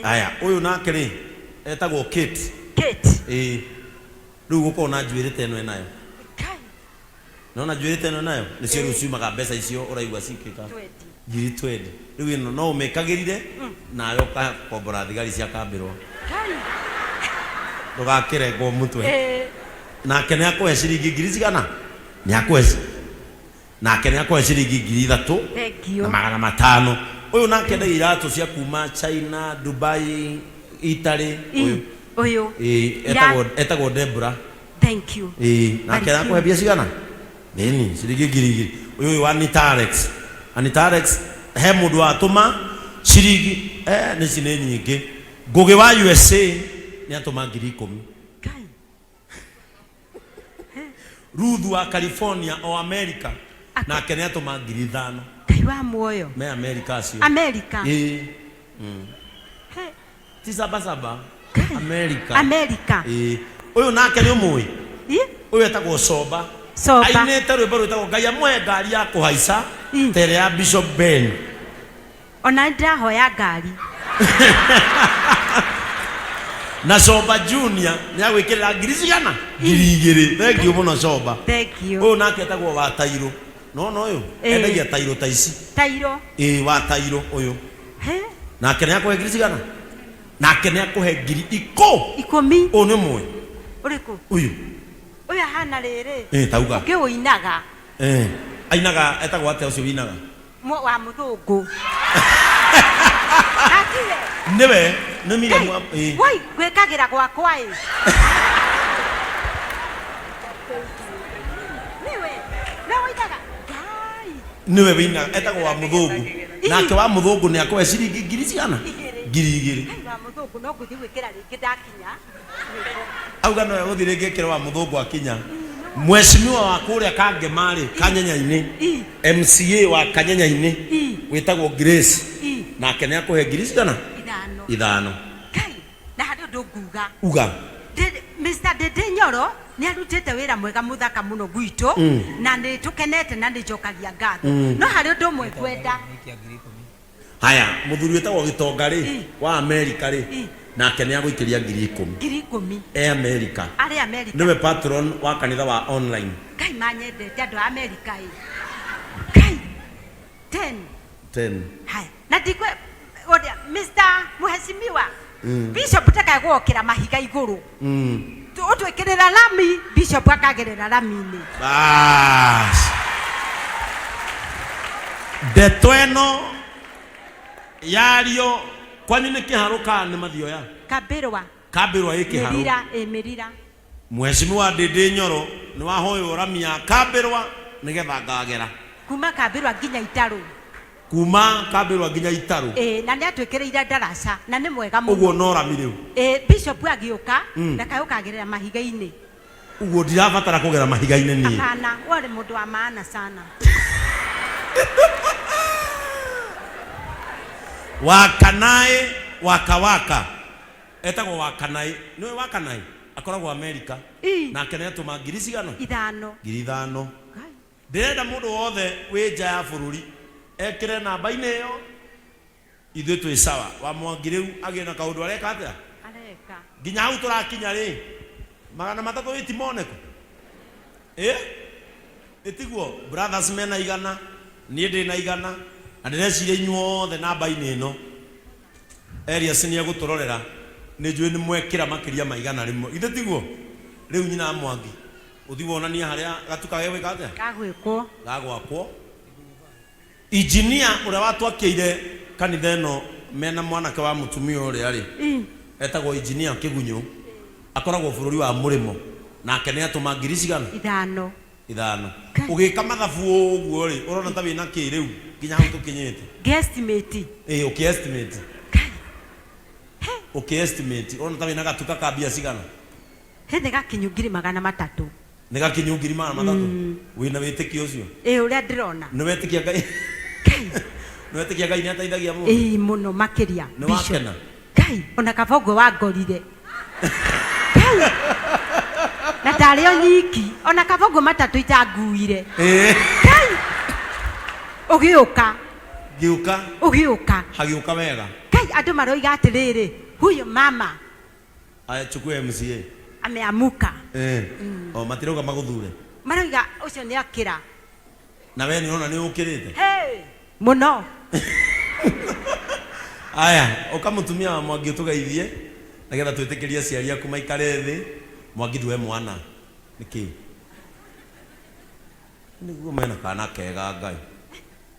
aya uyu nake ri etagwo Kate riu guko na njuirite eno nayo nona njuirite eno nayo nicio riu ciumaga mbeca icio uraigua cikika ngiri 20 riu ino no umekagirire nayo kakombora thigari cia kambirwo ndugakirengwo mutwe nake ni akwe ciringi ngiri cigana ni akwe nake ni akwe ciringi ngiri 3 na magana 5 uyu nake nda iratu cia kuma China Dubai Italy uyu etagwo Debra thank you nake nakwe bia cigana nini ciringi ngiri uyu Anita Alex he mundu atuma ciringi ni cine nyingi ngugi wa USA ni atuma ngiri 10 Ruth wa California o America nake ni atuma ngiri 5 kai wa muoyo me America acio America tisaba America uyu nake ni umui uyu etagwo Soba ainete rwimbo rwitagwo Ngai amwe ngari ya kuhaica tere ya Bishop Ben ona ndahoya ngari na Soba Junior ni agwikirira ngiri cigana ngiri 2 thank you muno Soba thank you uyu nake etagwo wa Tairo no uyu endagia Tairo taici Tairo wa Tairo uyu nake ni akwe ngiri cigana nake ni akuhe ngiri 10 uyu ni mwe uriku uyu hana rere tauga ukiuinaga ainaga etagwo ate ucio winaga wa muthungu akire niwe ni mire wai gwekagira gwakwa niwe winaga etagwo wa muthungu nake wa muthungu ni akwe ciringi ngiri cigana ngiri 2 wa muthungu no guthi gwikira ringi ndakinya auga no guthi ringi kira wa muthungu akinya mweshimiwa wa kuria Kangemari Kanyanya-ini MCA wa Kanyanya-ini witagwo Grace nake ni akuhe ngiri cigana 5 kai na hado nduguga uga Mr. Dede Nyoro ni arutite wira mwega muthaka muno gwitu na ni tukenete na ni jokagia ngatho no hari undu mwe kwenda haya muthuri wetagwo Gitongari wa America ri nake ni agwikiria ngiri 10 America niwe patron wa kanitha wa online kai manyendete andu America kai 10 haya na dikwe Mr. Muheshimiwa Bishop taka gwokira mahiga iguru utwikirira lami Bishop akagerera lami-ini bas detweno yario kwanyu ni kiharuka ni mathioya kabirwa ikiharu mirira Mheshimiwa Dede Nyoro ni wahoyo ramia kabirwa nigetha ngagera kuma kabirwa nginya Itaru na ni atwekereire darasa na ni mwega muno uguo no ramiru Bishop agiuka na kayukagerera mahiga-ini uguo ndirabatara kugera mahiga-ini ni hapana wale mundu wa maana sana Wakanai wakawaka etagwo Wakanai niwe Wakanai akoragwo America nake ni atuma ngiri cigana 5 ndirenda mundu wothe wi nja ya bururi ekire namba-ini iyo ithuĩ twĩ sawa wa Mwangi riu agie na kaundu areka atia nginya hau turakinya ri 300 itimoneka itiguo brothers mena igana nie ndi na igana na ndireciria inyuothe namba-ini ino Elias ni aguturorera ni njui ni mwekira makiria maigana rimwe ithe tiguo riu nyina Mwangi uthi wonania haria gatuka wewe kate gagwakwo engineer uria watwakiire kanitha ino mena mwanake wa mutumia uria ri etagwo engineer Kigunyu akoragwo bururi wa Murimo nake ni atuma ngiri cigana 5 ugika mathabu uguo ri urona ta wina ki riu nginya hau tukinyite guesstimate ukiestimate urona ta wina gatuka ka bia cigana hende gakinyu ngiri 300 ni gakinyu ngiri 300 wina witikio ucio uria ndirona ni wetikia Ngai ni wetikia Ngai ni ateithagia mundu muno makiria ni wakena Ngai ona kabongo wangorire Ngai na tario nyiki ona kabongo 3 itanguire Ngai ugiuka hagiuka wega Ngai atu maroiga atiriri huyo mama aya chukue MCA ameamuka o matiroga maguthure maroiga ucio ni akira na wewe niona ni ukirite muno aya ukamutumia wa Mwangi tugaithie nagetha twitikirie ciari aku maikare thi Mwangi duwe mwana niki niguo mena kana kega Ngai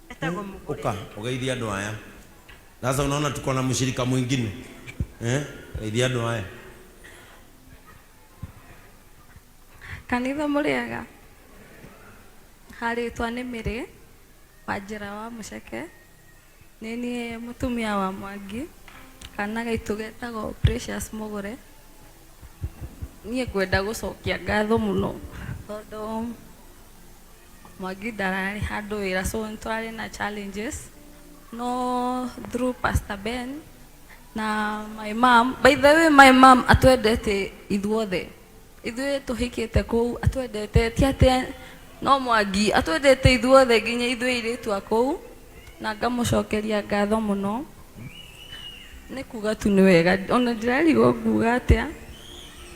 etagwo mugore uka ugeithia andu aya sasa unaona tuko na mshirika mwingine geithia andu aya kanitha muriaga haritwa ni Miri Wanjira wa Muceke nini mutumia wa Mwangi kana gaitu getagwo Precious Mugure nie kwenda gucokia ngatho muno tondu Mwangi ndarari handu wira so ntwari na challenges no through Pastor Ben na my mom. By the way, my mom atwendete ithuothe ithuĩ tuhikite kuu atwendete tiate no Mwangi atwendete ithuothe nginya ithuĩ iritu akuu na ngamucokeria ngatho muno ni kuga tu ni wega ona ndirarigwo nguga atia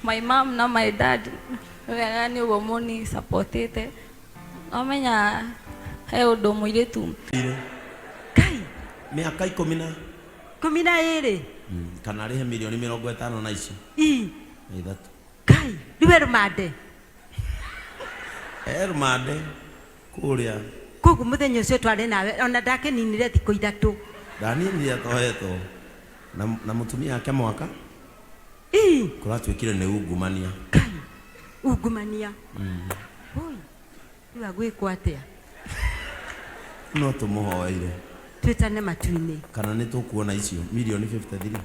my mom na my dad wega ni ugo moni supportete amenya he undu muiritu kai miaka 12 kana rihe milioni 50 na icio ithatu kai riwe rumande rumande kuria kogu muthenya ucio twari nawe ona ndakeninire thikũ 3 Daniel atohetwo na mutumia yake mwaka kuratwikire ni ungumania kai ungumania oi iwa gwikwo atia no tumuhoeire twitane matu-ini kana ni tukuona icio milioni 53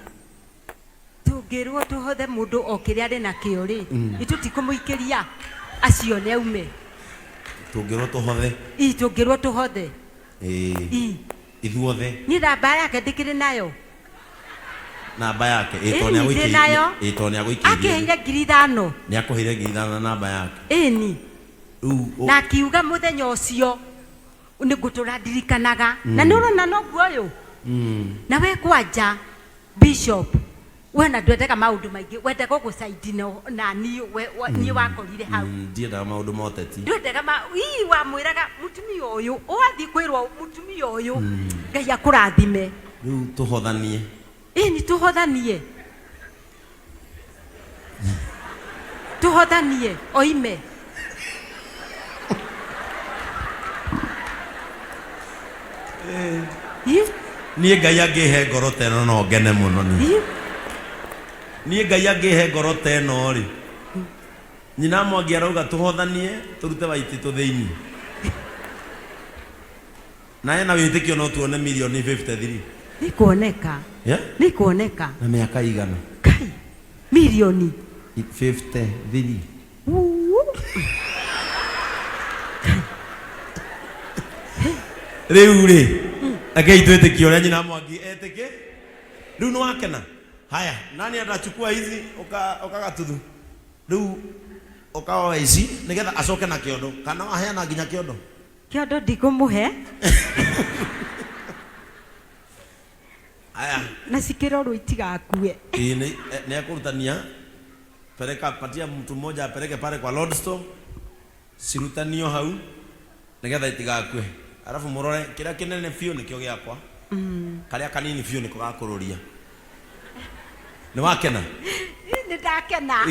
tungirwo tuhothe mundu okire ari na kio ri itutikumũikiria acio ne ume tungirwo tuhothe tungirwo tuhothe ithuothe ni namba yake ndikiri nayo namba yake ito ni agwikiria akiheire 5,000 ni akuheire 5,000 namba yake ni na akiuga muthenya ucio ni nguturandirikanaga na ni urona no guoyo na we kwanja bishop wena ndwetega maundu maingi wetega gucaidi na ni wakorire hau ndiendaga maundu moteti ndwetega wa mwiraga mutumia uyu ugathi kwirwo mutumia uyu Ngai akurathime riu tuhothanie ni tuhothanie oime nie Ngai angihe ngoro teno no ngene muno nie Ngai angihe ngoro teno ri nyina Mwangi arauga tuhothanie turute waiti tu thiini na ena witikio no tuone milioni 53 ni kuoneka na miaka igana kai milioni 53 riu ri akei twitikia uria nyina Mwangi etike riu no wakena haya nani atachukua hizi ukagatuthu riu ukaoa ici nigetha acoke na kiondo kana waheana nginya kiondo ndikumuhe aya na sikirorwo itigakue ni akurutania patia mtu mmoja apeleke pale kwa Lordstone sirutanio hau nigetha itigakue alafu murore kira kinene fio nikio giakwa karia kanini fio niko gakururia ni wakena ni ndakena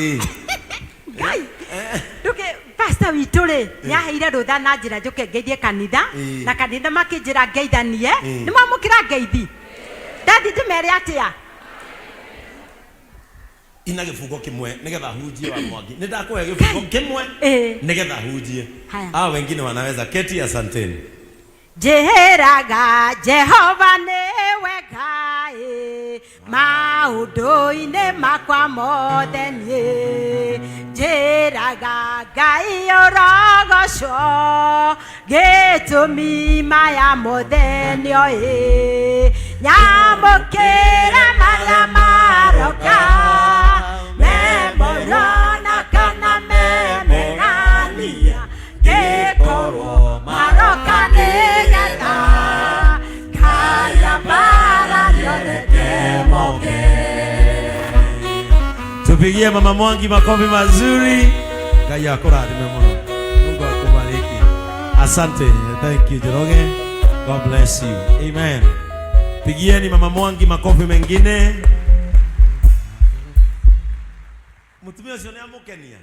Ngai nduke pastor witu ri ni aheire rutha na njira njuke ngeithie kanitha na kanitha makinjira ngeithanie ni mamukira ngeithi ndathi ndimere atia ina gifungo kimwe nigetha hunjie wa Mwangi ni ndakuhe gifungo kimwe nigetha hunjie wengine wanaweza keti asanteni Jeheraga Jehova niwe Ngai maundu-ini makwa mothe nie njĩraga Ngai ũrogocwo gĩtũmi maya mothe nĩoĩ nyamũkĩra marĩa maroka memorona kana memegania gĩkorwo maroka nĩgetha kaya bara rĩothe Tupigie Mama Mwangi makofi mazuri. Ngai akurathime muno. Mungu akubariki. Asante. Thank you Njoroge. God bless you. Amen. Pigieni Mama Mwangi makofi mengine. Mutumia ucio ni amukenia.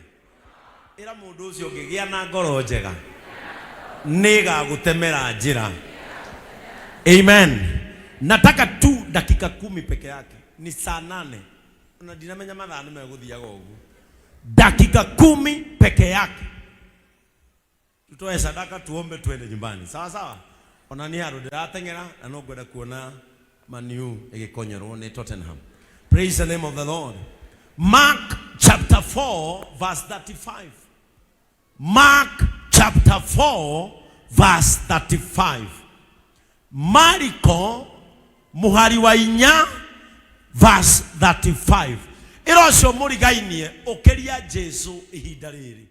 Ira mundu ucio ngigia na ngoro njega. Niga gutemera njira. Amen. Nataka tu dakika 10 peke yake. Ni saa 8. Na dinamenya mathaa nĩ megũthiaga ũguo. Dakika 10 peke yake. Tutoe sadaka tuombe twende nyumbani. Sawa sawa? Ona ni haru ndiratengera na no ngwenda kuona Man U igikonyorwo ni Tottenham. Praise the name of the Lord. Mark chapter 4 verse 35. Mark chapter 4 verse 35. Mariko muhari wa 4 verse 35. Iro cio murigainie ukeria Jesu ihinda riri.